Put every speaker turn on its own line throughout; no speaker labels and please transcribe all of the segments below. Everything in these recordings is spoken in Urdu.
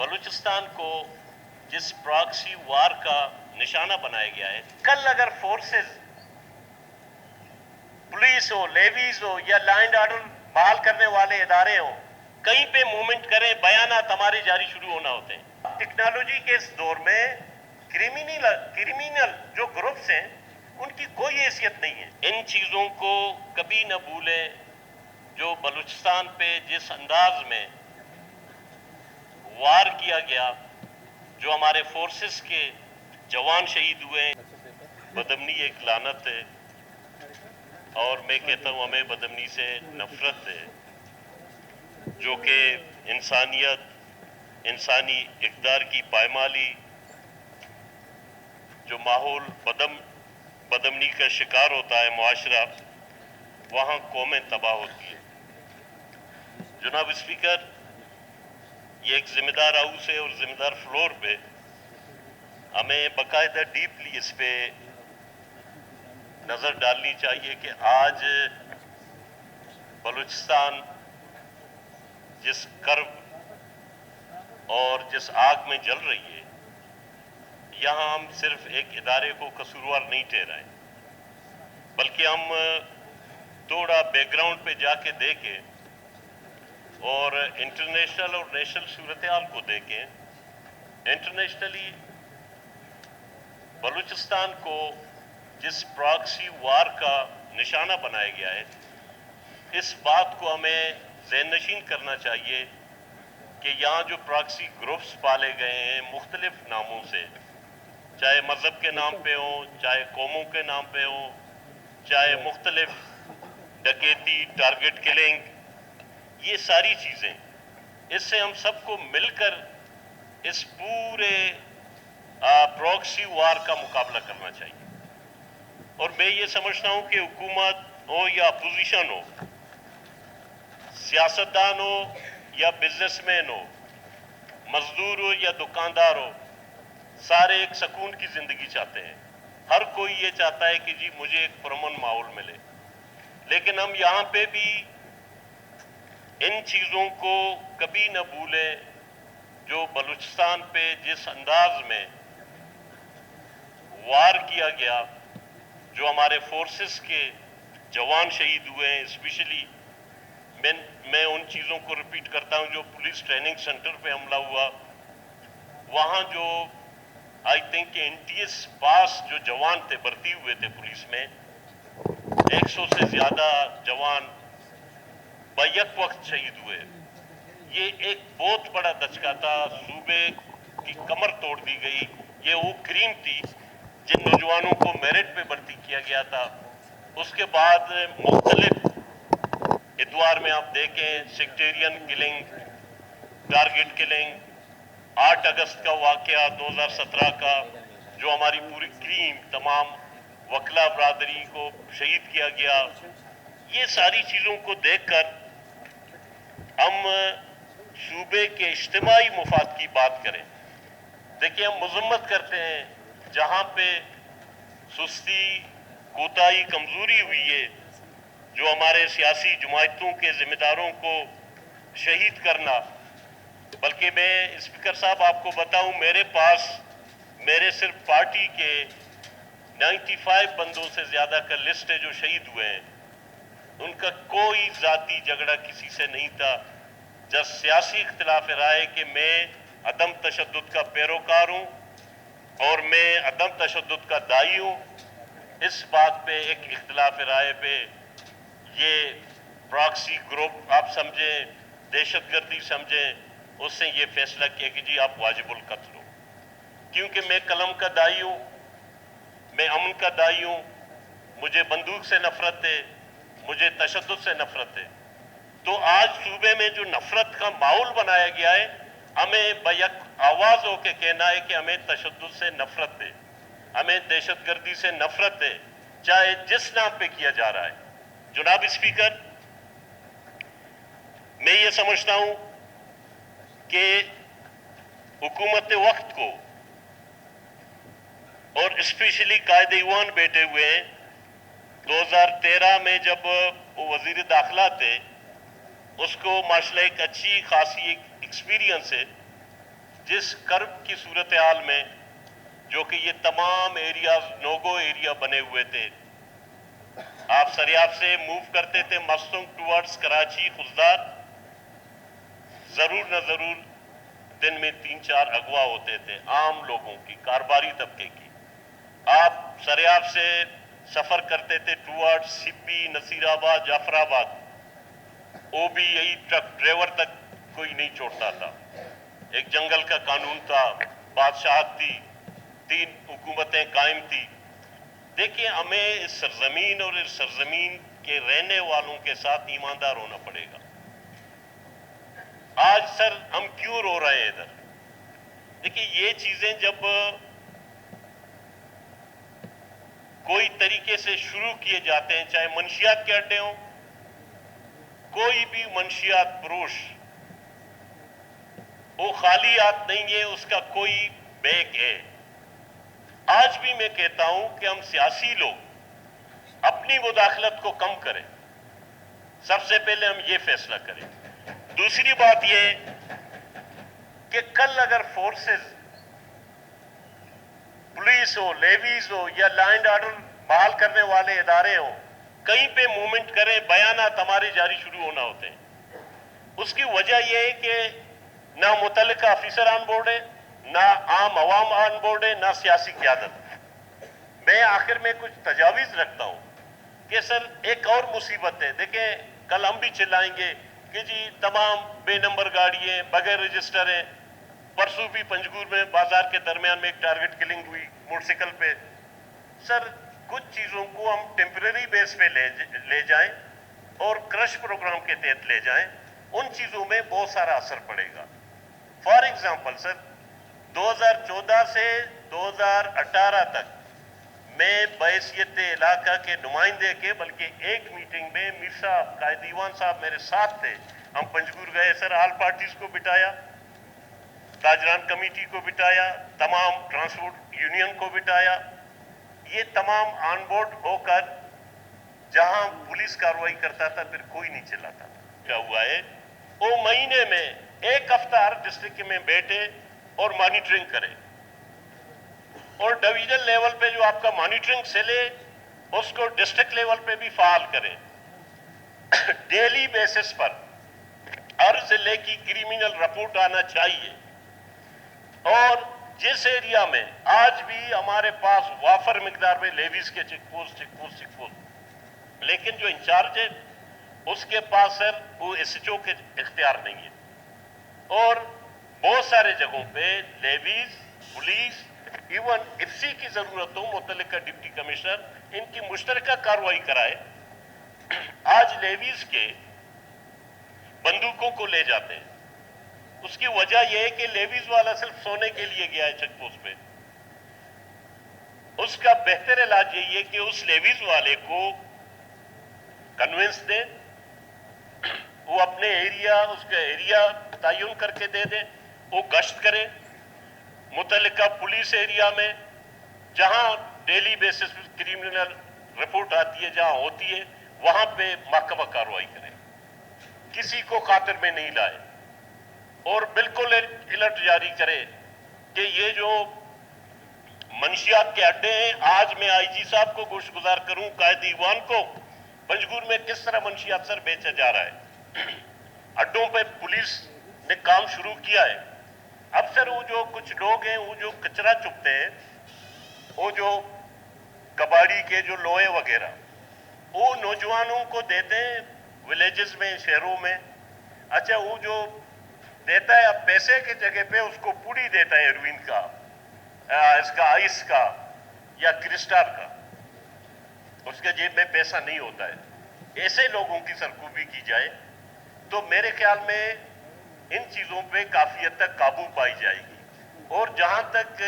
بلوچستان کو جس پراکسی وار کا نشانہ بنایا گیا ہے، کل اگر فورسز پولیس ہو، لیویز ہو یا لا اینڈ آرڈر بحال کرنے والے ادارے ہوں، کہیں پہ موومنٹ کریں، بیانات ہمارے جاری شروع ہونا ہوتے ہیں۔ ٹیکنالوجی کے اس دور میں کرمینل جو گروپس ہیں ان کی کوئی حیثیت نہیں ہے۔ ان چیزوں کو کبھی نہ بھولیں جو بلوچستان پہ جس انداز میں وار کیا گیا، جو ہمارے فورسز کے جوان شہید ہوئے ہیں۔ بدامنی ایک لعنت ہے اور میں کہتا ہوں ہمیں بدامنی سے نفرت ہے، جو کہ انسانیت، انسانی اقدار کی پائمالی، جو ماحول بدامنی کا شکار ہوتا ہے معاشرہ، وہاں قومیں تباہ ہوتی ہیں۔ جناب اسپیکر، یہ ایک ذمہ دار ہاؤس ہے اور ذمہ دار فلور پہ ہمیں باقاعدہ ڈیپلی اس پہ نظر ڈالنی چاہیے کہ آج بلوچستان جس کرب اور جس آگ میں جل رہی ہے، یہاں ہم صرف ایک ادارے کو قصوروار نہیں ٹھہرائیں، بلکہ ہم تھوڑا بیک گراؤنڈ پہ جا کے دیکھیں اور انٹرنیشنل اور نیشنل صورتحال کو دیکھیں۔ انٹرنیشنلی بلوچستان کو جس پراکسی وار کا نشانہ بنایا گیا ہے، اس بات کو ہمیں ذہن نشین کرنا چاہیے کہ یہاں جو پراکسی گروپس پالے گئے ہیں مختلف ناموں سے، چاہے مذہب کے نام پہ ہوں، چاہے قوموں کے نام پہ ہوں، چاہے مختلف ڈکیتی، ٹارگٹ کلنگ، یہ ساری چیزیں، اس سے ہم سب کو مل کر اس پورے پراکسی وار کا مقابلہ کرنا چاہیے۔ اور میں یہ سمجھتا ہوں کہ حکومت ہو یا اپوزیشن ہو، سیاستدان ہو یا بزنس مین ہو، مزدور ہو یا دکاندار ہو، سارے ایک سکون کی زندگی چاہتے ہیں۔ ہر کوئی یہ چاہتا ہے کہ جی مجھے ایک پرامن ماحول ملے، لیکن ہم یہاں پہ بھی ان چیزوں کو کبھی نہ بھولیں جو بلوچستان پہ جس انداز میں وار کیا گیا، جو ہمارے فورسز کے جوان شہید ہوئے ہیں۔ اسپیشلی میں ان چیزوں کو ریپیٹ کرتا ہوں جو پولیس ٹریننگ سینٹر پہ حملہ ہوا، وہاں جو آئی تھنک کہ 29 پاس جو جوان تھے، بھرتی ہوئے تھے پولیس میں، 100 سے زیادہ جوان بیک وقت شہید ہوئے۔ یہ ایک بہت بڑا دھچکا تھا، صوبے کی کمر توڑ دی گئی۔ یہ وہ کریم تھی جن نوجوانوں کو میرٹ پہ بھرتی کیا گیا تھا۔ اس کے بعد مختلف ادوار میں آپ دیکھیں، سیکٹیرین کلنگ، ٹارگٹ کلنگ، 8 اگست کا واقعہ 2017 کا جو ہماری پوری کریم تمام وکلا برادری کو شہید کیا گیا، یہ ساری چیزوں کو دیکھ کر ہم صوبے کے اجتماعی مفاد کی بات کریں۔ دیکھیں، ہم مذمت کرتے ہیں جہاں پہ سستی، کوتاہی، کمزوری ہوئی ہے، جو ہمارے سیاسی جماعتوں کے ذمہ داروں کو شہید کرنا۔ بلکہ میں اسپیکر صاحب آپ کو بتاؤں، میرے پاس میرے صرف پارٹی کے 95 بندوں سے زیادہ کا لسٹ ہے جو شہید ہوئے ہیں۔ ان کا کوئی ذاتی جھگڑا کسی سے نہیں تھا، جب سیاسی اختلاف رائے کہ میں عدم تشدد کا پیروکار ہوں اور میں عدم تشدد کا داعی ہوں، اس بات پہ ایک اختلاف رائے پہ یہ پراکسی گروپ آپ سمجھیں، دہشت گردی سمجھیں، اس سے یہ فیصلہ کیا کہ جی آپ واجب القتل ہو۔ کیونکہ میں قلم کا داعی ہوں، میں امن کا داعی ہوں، مجھے بندوق سے نفرت ہے، مجھے تشدد سے نفرت ہے۔ تو آج صوبے میں جو نفرت کا ماحول بنایا گیا ہے، ہمیں بیک آواز ہو کے کہنا ہے کہ ہمیں تشدد سے نفرت ہے، ہمیں دہشت گردی سے نفرت ہے، چاہے جس نام پہ کیا جا رہا ہے۔ جناب اسپیکر، میں یہ سمجھتا ہوں کہ حکومت وقت کو اور اسپیشلی قائد ایوان بیٹھے ہوئے ہیں، 2013 میں جب وہ وزیر داخلہ تھے، اس کو ماشاءاللہ ایک اچھی خاصی ایکسپیرینس ہے جس کرب کی صورتحال میں جو کہ یہ تمام ایریاز نوگو ایریا بنے ہوئے تھے، آپ سریاب سے موو کرتے تھے مستنگ ٹورڈز کراچی خضدار، ضرور نہ ضرور دن میں 3-4 اغوا ہوتے تھے عام لوگوں کی، کاروباری طبقے کی۔ آپ سریاب سے سفر کرتے تھے ٹورڈ سپی، نصیر آباد، جعفر آباد، وہ بھی یہی ٹرک ڈرائیور تک کوئی نہیں چھوڑتا تھا۔ ایک جنگل کا قانون تھا، بادشاہت تھی، 3 حکومتیں قائم تھی۔ دیکھیں ہمیں اس سرزمین اور اس سرزمین کے رہنے والوں کے ساتھ ایماندار ہونا پڑے گا۔ آج سر ہم کیوں رو رہے ہیں ادھر؟ دیکھیں یہ چیزیں جب کوئی طریقے سے شروع کیے جاتے ہیں، چاہے منشیات کے اڈے ہوں، کوئی بھی منشیات فروش وہ خالی ہاتھ نہیں ہے، اس کا کوئی بیگ ہے۔ آج بھی میں کہتا ہوں کہ ہم سیاسی لوگ اپنی مداخلت کو کم کریں، سب سے پہلے ہم یہ فیصلہ کریں۔ دوسری بات یہ کہ کل اگر فورسز، پولیس ہو، لیویز ہو یا لا اینڈ آرڈر بحال کرنے والے ادارے ہوں، کہیں پہ موومنٹ کریں، بیانات ہمارے جاری شروع ہونا ہوتے ہیں۔ اس کی وجہ یہ ہے کہ نہ متعلقہ آفیسر آن بورڈ ہے، نہ عام عوام آن بورڈ ہے، نہ سیاسی قیادت۔ میں آخر میں کچھ تجاویز رکھتا ہوں کہ سر ایک اور مصیبت ہے۔ دیکھیں کل ہم بھی چلائیں گے کہ جی تمام بے نمبر گاڑیاں بغیر رجسٹر ہیں۔ پرسوں بھی پنجگور میں بازار کے درمیان میں ایک ٹارگٹ کلنگ ہوئی موٹر سائیکل پہ۔ سر کچھ چیزوں کو ہم ٹیمپریری بیس پہ لے جائیں اور کرش پروگرام کے تحت لے جائیں، ان چیزوں میں بہت سارا اثر پڑے گا۔ فار ایگزامپل سر 2014 سے 2018 تک میں بحیثیت علاقہ کے نمائندے کے بلکہ ایک میٹنگ میں میر صاحب قائد دیوان صاحب میرے ساتھ تھے، ہم پنجگور گئے سر، آل پارٹیز کو بٹایا، تاجران کمیٹی کو بٹایا، تمام ٹرانسپورٹ یونین کو بٹایا، یہ تمام آن بورڈ ہو کر جہاں پولیس کارروائی کرتا تھا پھر کوئی نہیں چلاتا تھا۔ کیا ہوا ہے وہ مہینے میں ایک ہفتہ ہر ڈسٹرکٹ میں بیٹھے اور مانیٹرنگ کرے، اور ڈویژن لیول پہ جو آپ کا مانیٹرنگ سیل ہے اس کو ڈسٹرکٹ لیول پہ بھی فعال کرے۔ ڈیلی بیسس پر ہر ضلع کی کریمنل رپورٹ آنا چاہیے، اور جس ایریا میں آج بھی ہمارے پاس وافر مقدار میں لیویز کے چیک پوسٹ لیکن جو انچارج ہے اس کے پاس سر وہ ایس ایچ او کے اختیار نہیں ہے، اور بہت سارے جگہوں پہ levies, police, even F C کی ضرورت ہو متعلقہ ڈپٹی کمشنر ان کی مشترکہ کارروائی کرائے۔ آج لیویز کے بندوقوں کو لے جاتے ہیں، اس کی وجہ یہ ہے کہ لیویز والا صرف سونے کے لیے گیا ہے چیک پوسٹ پہ۔ اس کا بہتر علاج یہی ہے کہ اس لیویز والے کو کنونس دیں، وہ اپنے ایریا، اس کا ایریا تعین کر کے دے دیں، وہ گشت کرے متعلقہ پولیس ایریا میں، جہاں ڈیلی بیسس پر کریمنل رپورٹ آتی ہے، جہاں ہوتی ہے وہاں پہ محکمہ کارروائی کرے، کسی کو خاطر میں نہیں لائے، اور بالکل الرٹ جاری کرے کہ یہ جو منشیات کے اڈے ہیں، آج میں آئی جی صاحب کو گوش گزار کروں، قائد دیوان کو، پنجگور میں کس طرح منشیات سر بیچا جا رہا ہے۔ اڈوں پہ پولیس نے کام شروع کیا ہے۔ اب سر وہ جو کچھ لوگ ہیں وہ جو کچرا چکتے ہیں، وہ جو کباڑی کے جو لوہے وغیرہ وہ نوجوانوں کو دیتے ہیں ولیجز میں، شہروں میں۔ اچھا وہ جو دیتا ہے اب پیسے کی جگہ پہ اس کو پوڑی دیتا ہے ہیروئن کا، اس کا آئس کا یا کرسٹال کا، اس کے جیب میں پیسہ نہیں ہوتا ہے۔ ایسے لوگوں کی سرکوبی کی جائے تو میرے خیال میں ان چیزوں پہ کافی حد تک قابو پائی جائے گی، اور جہاں تک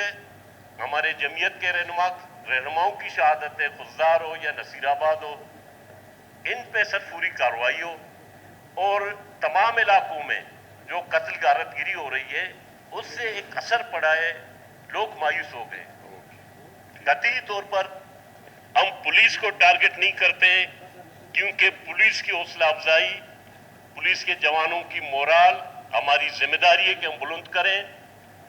ہمارے جمعیت کے رہنماؤں کی شہادت ہے، خضدار ہو یا نصیر آباد ہو، ان پہ سر پوری کارروائی ہو، اور تمام علاقوں میں جو قتل غارت گیری ہو رہی ہے اس سے ایک اثر پڑا ہے، لوگ مایوس ہو گئے۔ قطعی طور پر ہم پولیس کو ٹارگٹ نہیں کرتے، کیونکہ پولیس کی حوصلہ افزائی، پولیس کے جوانوں کی مورال ہماری ذمہ داری ہے کہ ہم بلند کریں،